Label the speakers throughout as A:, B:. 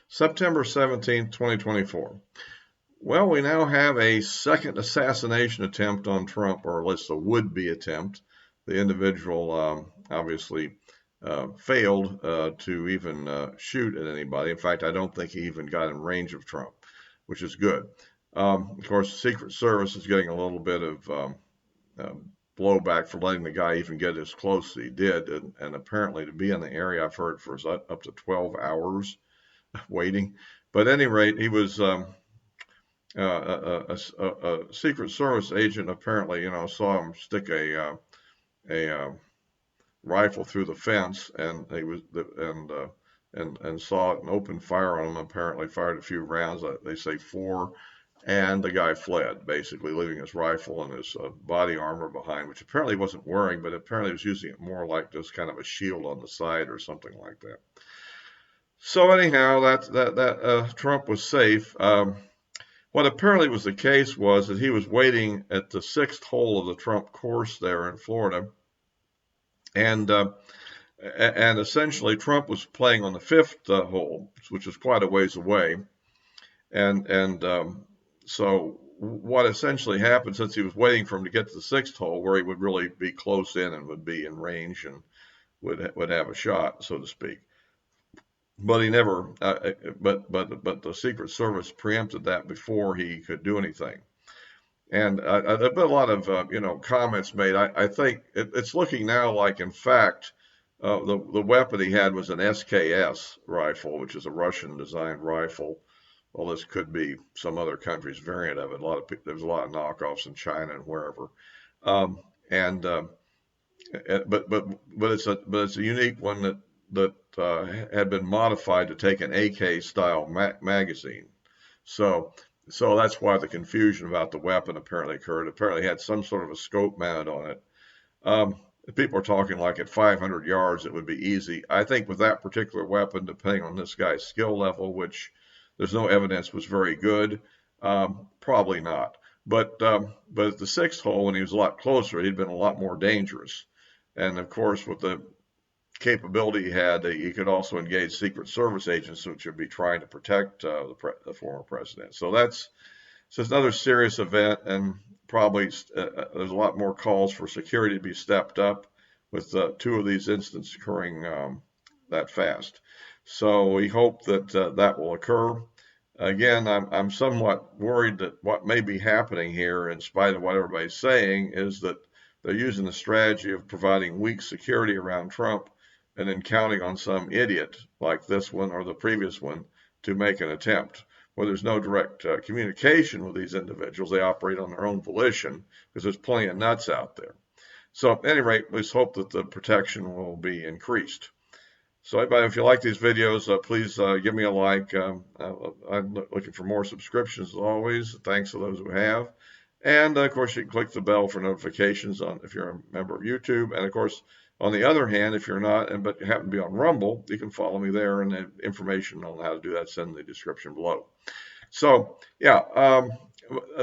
A: September 17th, 2024. Well, we now have a second assassination attempt on Trump, or at least a would-be attempt. The individual obviously failed to even shoot at anybody. In fact, I don't think he even got in range of Trump, which is good. Of course, the Secret Service is getting a little bit of blowback for letting the guy even get as close as he did, and apparently to be in the area, I've heard, for up to 12 hours waiting. But at any rate, he was a Secret Service agent. Apparently, saw him stick a rifle through the fence, and he was and saw it and opened fire on him. Apparently, fired a few rounds. They say 4. And the guy fled, basically leaving his rifle and his body armor behind, which apparently he wasn't wearing, but apparently he was using it more like just kind of a shield on the side or something like that. So anyhow, that Trump was safe. What apparently was the case was that he was waiting at the 6th hole of the Trump course there in Florida, and essentially Trump was playing on the 5th hole, which is quite a ways away, and so what essentially happened, since he was waiting for him to get to the 6th hole, where he would really be close in and would be in range and would have a shot, so to speak. But he never. But the Secret Service preempted that before he could do anything. And there've been a lot of comments made. I think it's looking now like, in fact, the weapon he had was an SKS rifle, which is a Russian-designed rifle. Well, this could be some other country's variant of it. There's a lot of knockoffs in China and wherever. But it's a unique one that had been modified to take an AK style magazine. So that's why the confusion about the weapon apparently occurred. Apparently it had some sort of a scope mounted on it. People are talking like at 500 yards it would be easy. I think with that particular weapon, depending on this guy's skill level, which there's no evidence was very good, probably not. But at the 6th hole, when he was a lot closer, he'd been a lot more dangerous. And of course, with the capability he had, he could also engage Secret Service agents, which would be trying to protect the former president. So it's another serious event, and probably there's a lot more calls for security to be stepped up with 2 of these incidents occurring that fast. So we hope that that will occur. Again, I'm somewhat worried that what may be happening here, in spite of what everybody's saying, is that they're using the strategy of providing weak security around Trump and then counting on some idiot like this one or the previous one to make an attempt. Where there's no direct communication with these individuals. They operate on their own volition because there's plenty of nuts out there. So at any rate, let's hope that the protection will be increased. So everybody, if you like these videos, please give me a like. I'm looking for more subscriptions as always. Thanks to those who have. And of course, you can click the bell for notifications if you're a member of YouTube. And of course, on the other hand, if you're not, but you happen to be on Rumble, you can follow me there, and the information on how to do that's in the description below. So, yeah,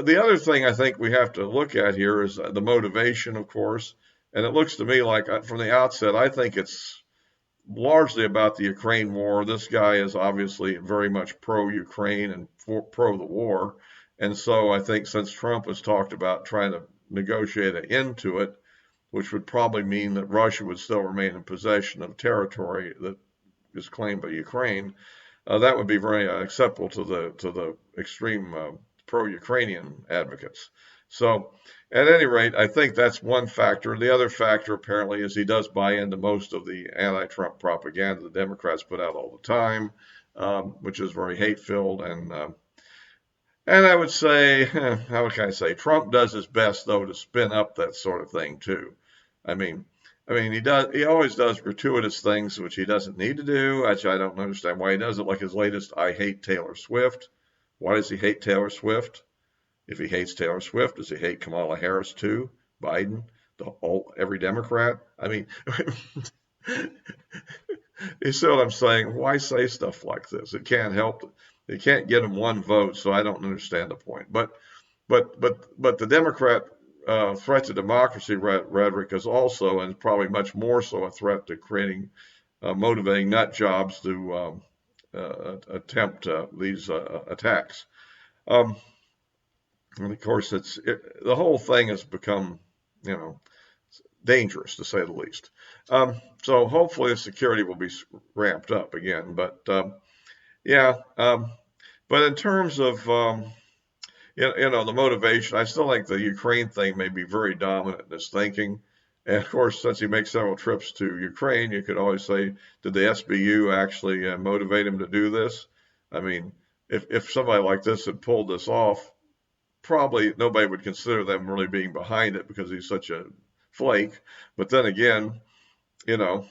A: the other thing I think we have to look at here is the motivation, of course. And it looks to me like from the outset, I think it's largely about the Ukraine war. This guy is obviously very much pro-Ukraine and pro the war. And so I think since Trump has talked about trying to negotiate an end to it, which would probably mean that Russia would still remain in possession of territory that is claimed by Ukraine, that would be very acceptable to the extreme pro-Ukrainian advocates. So at any rate, I think that's one factor. The other factor apparently is he does buy into most of the anti-Trump propaganda the Democrats put out all the time, which is very hate-filled. And I would say, how can I say, Trump does his best, though, to spin up that sort of thing, too. I mean, he always does gratuitous things which he doesn't need to do. Actually, I don't understand why he does it. Like his latest, I hate Taylor Swift. Why does he hate Taylor Swift? If he hates Taylor Swift, does he hate Kamala Harris too? Biden? Every Democrat? I mean, you see what I'm saying? Why say stuff like this? It can't help. It can't get him one vote, so I don't understand the point. But the Democrat threat to democracy rhetoric is also, and probably much more so, a threat to creating motivating nut jobs to attempt these attacks. Um, and of course, the whole thing has become, you know, dangerous to say the least. So hopefully the security will be ramped up again. But yeah, but in terms of the motivation, I still think the Ukraine thing may be very dominant in his thinking. And of course, since he makes several trips to Ukraine, you could always say, did the SBU actually motivate him to do this? I mean, if somebody like this had pulled this off, probably nobody would consider them really being behind it because he's such a flake. But then again, you know,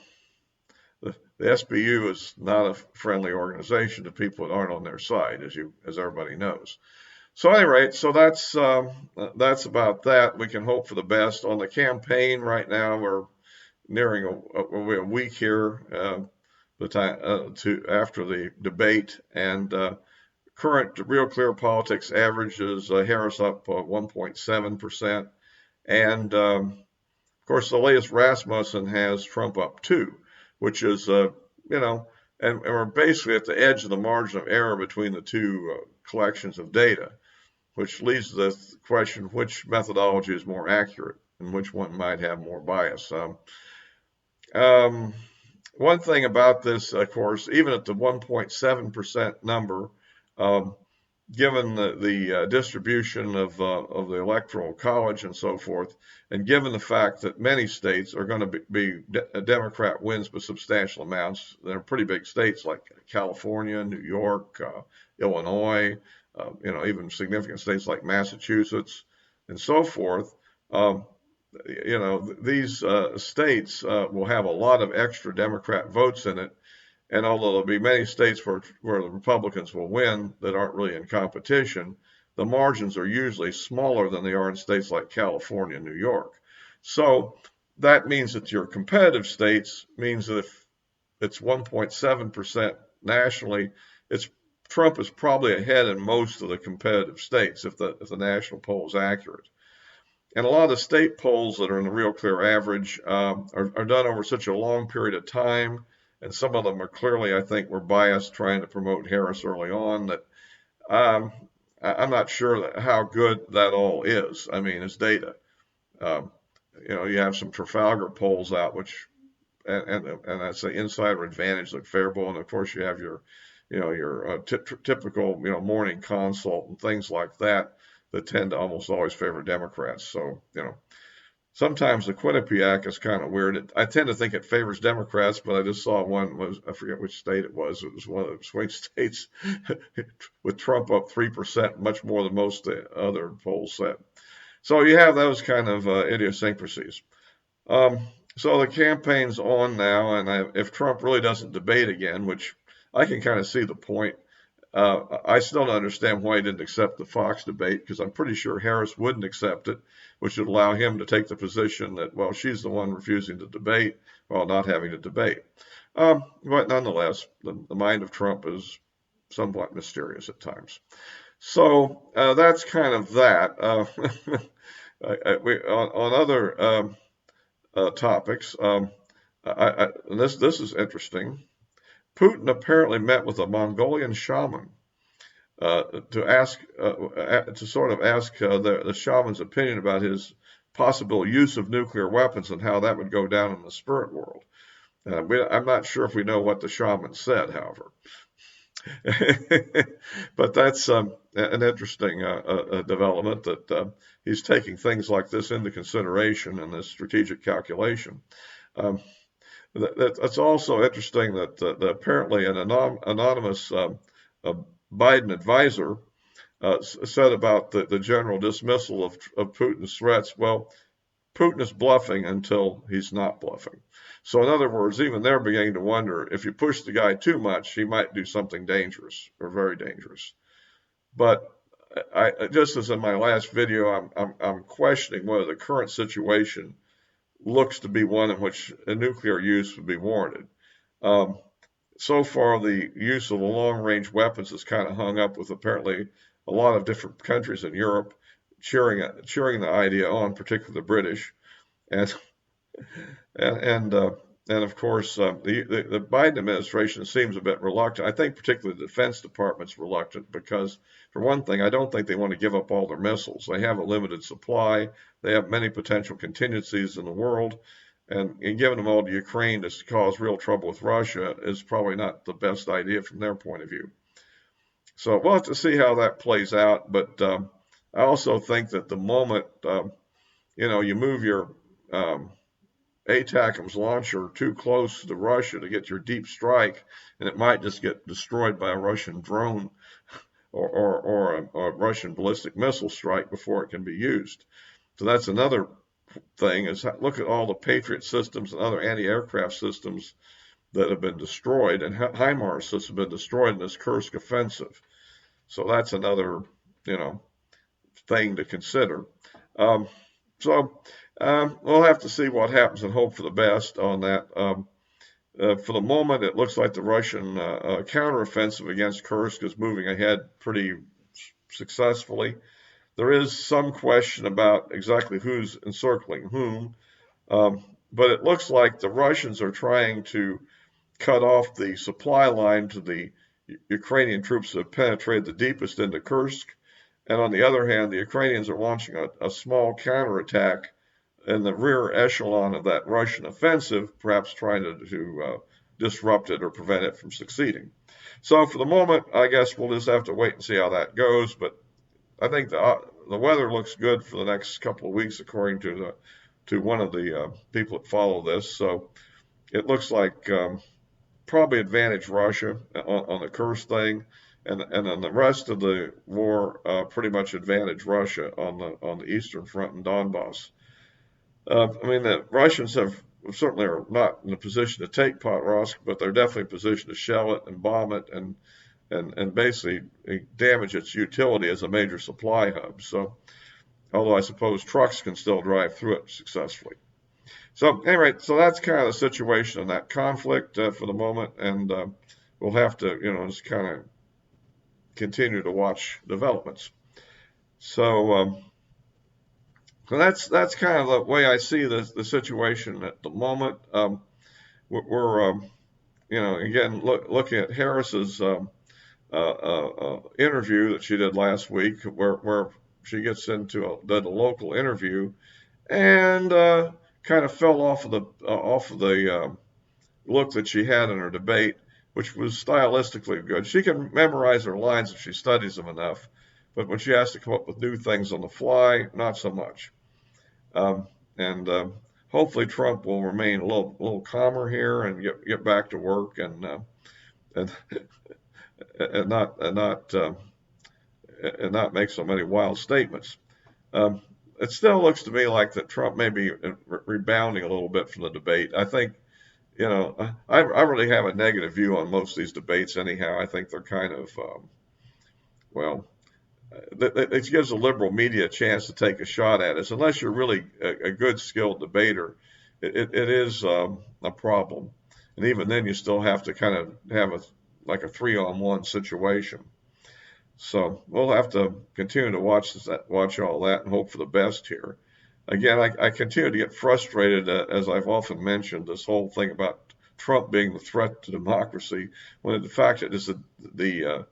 A: the SBU is not a friendly organization to people that aren't on their side, as everybody knows. So at any rate, so that's about that. We can hope for the best on the campaign. Right now, we're nearing a week here, the time to after the debate, and current Real Clear Politics averages Harris up 1.7%, and of course the latest Rasmussen has Trump up 2, which is and we're basically at the edge of the margin of error between the two collections of data, which leads to the question which methodology is more accurate and which one might have more bias. One thing about this, of course, even at the 1.7% number, given the distribution of the electoral college and so forth, and given the fact that many states are going to be Democrat wins by substantial amounts, they're pretty big states like California, New York, Illinois, even significant states like Massachusetts and so forth. These states will have a lot of extra Democrat votes in it. And although there'll be many states where the Republicans will win that aren't really in competition, the margins are usually smaller than they are in states like California and New York. So that means that your competitive states means that if it's 1.7% nationally, Trump is probably ahead in most of the competitive states if the national poll is accurate. And a lot of the state polls that are in the Real Clear average are done over such a long period of time, and some of them are clearly, I think, were biased trying to promote Harris early on, that I'm not sure how good that all is. I mean, it's data. You have some Trafalgar polls out, which, and that's the insider advantage, like Faribault, and of course you have your typical, morning consult and things like that tend to almost always favor Democrats. So, sometimes the Quinnipiac is kind of weird. I tend to think it favors Democrats, but I just saw I forget which state it was. It was one of the swing states with Trump up 3%, much more than most other polls said. So you have those kind of idiosyncrasies. So the campaign's on now, and if Trump really doesn't debate again, which I can kind of see the point, I still don't understand why he didn't accept the Fox debate, because I'm pretty sure Harris wouldn't accept it, which would allow him to take the position that, well, she's the one refusing to debate while not having to debate. But nonetheless, the mind of Trump is somewhat mysterious at times. So that's kind of that. On other topics, this is interesting. Putin apparently met with a Mongolian shaman to sort of ask the shaman's opinion about his possible use of nuclear weapons and how that would go down in the spirit world. I'm not sure if we know what the shaman said, however. But that's an interesting development, that he's taking things like this into consideration in this strategic calculation. It's also interesting that apparently an anonymous Biden advisor said about the general dismissal of Putin's threats, well, Putin is bluffing until he's not bluffing. So in other words, even they're beginning to wonder, if you push the guy too much, he might do something dangerous or very dangerous. But just as in my last video, I'm questioning whether the current situation looks to be one in which a nuclear use would be warranted. So far, the use of the long-range weapons is kind of hung up with apparently a lot of different countries in Europe cheering the idea on, particularly the British, and and of course, the Biden administration seems a bit reluctant. I think particularly the Defense Department's reluctant because, for one thing, I don't think they want to give up all their missiles. They have a limited supply. They have many potential contingencies in the world, and giving them all to Ukraine to cause real trouble with Russia is probably not the best idea from their point of view. So we'll have to see how that plays out. But I also think that the moment you move your ATACMS launcher too close to Russia to get your deep strike, and it might just get destroyed by a Russian drone or a Russian ballistic missile strike before it can be used. So that's another thing, is look at all the Patriot systems and other anti-aircraft systems that have been destroyed, and HIMARS systems have been destroyed in this Kursk offensive. So that's another, thing to consider. We'll have to see what happens and hope for the best on that. For the moment, it looks like the Russian counteroffensive against Kursk is moving ahead pretty successfully. There is some question about exactly who's encircling whom, but it looks like the Russians are trying to cut off the supply line to the Ukrainian troops that have penetrated the deepest into Kursk. And on the other hand, the Ukrainians are launching a small counterattack in the rear echelon of that Russian offensive, perhaps trying to disrupt it or prevent it from succeeding. So for the moment, I guess we'll just have to wait and see how that goes. But I think the weather looks good for the next couple of weeks, according to one of the people that follow this. So it looks like probably advantage Russia on the Kursk thing, and on the rest of the war, pretty much advantage Russia on the Eastern Front and Donbass. The Russians certainly are not in a position to take Potrovsk, but they're definitely in a position to shell it and bomb it and basically damage its utility as a major supply hub. So, although I suppose trucks can still drive through it successfully. So, anyway, so that's kind of the situation in that conflict for the moment, and we'll have to, just kind of continue to watch developments. So that's kind of the way I see the situation at the moment. We're again looking at Harris's interview that she did last week, where she gets did a local interview, and kind of fell off of the look that she had in her debate, which was stylistically good. She can memorize her lines if she studies them enough, but when she has to come up with new things on the fly, not so much. Hopefully Trump will remain a little calmer here and get back to work and not make so many wild statements. It still looks to me like that Trump may be rebounding a little bit from the debate. I think, I really have a negative view on most of these debates anyhow. I think they're kind of, it gives the liberal media a chance to take a shot at us. Unless you're really a good, skilled debater, it is a problem. And even then, you still have to kind of have a 3-on-1 situation. So we'll have to continue to watch all that and hope for the best here. Again, I continue to get frustrated, as I've often mentioned, this whole thing about Trump being the threat to democracy, when in fact it is the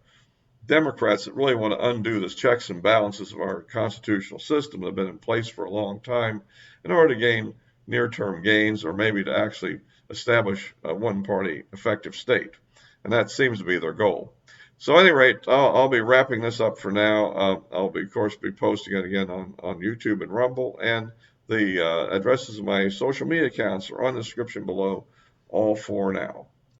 A: Democrats that really want to undo the checks and balances of our constitutional system that have been in place for a long time in order to gain near-term gains, or maybe to actually establish a one-party effective state. And that seems to be their goal. So at any rate, I'll be wrapping this up for now. I'll be, of course, posting it again on YouTube and Rumble, and the addresses of my social media accounts are on the description below, all for now.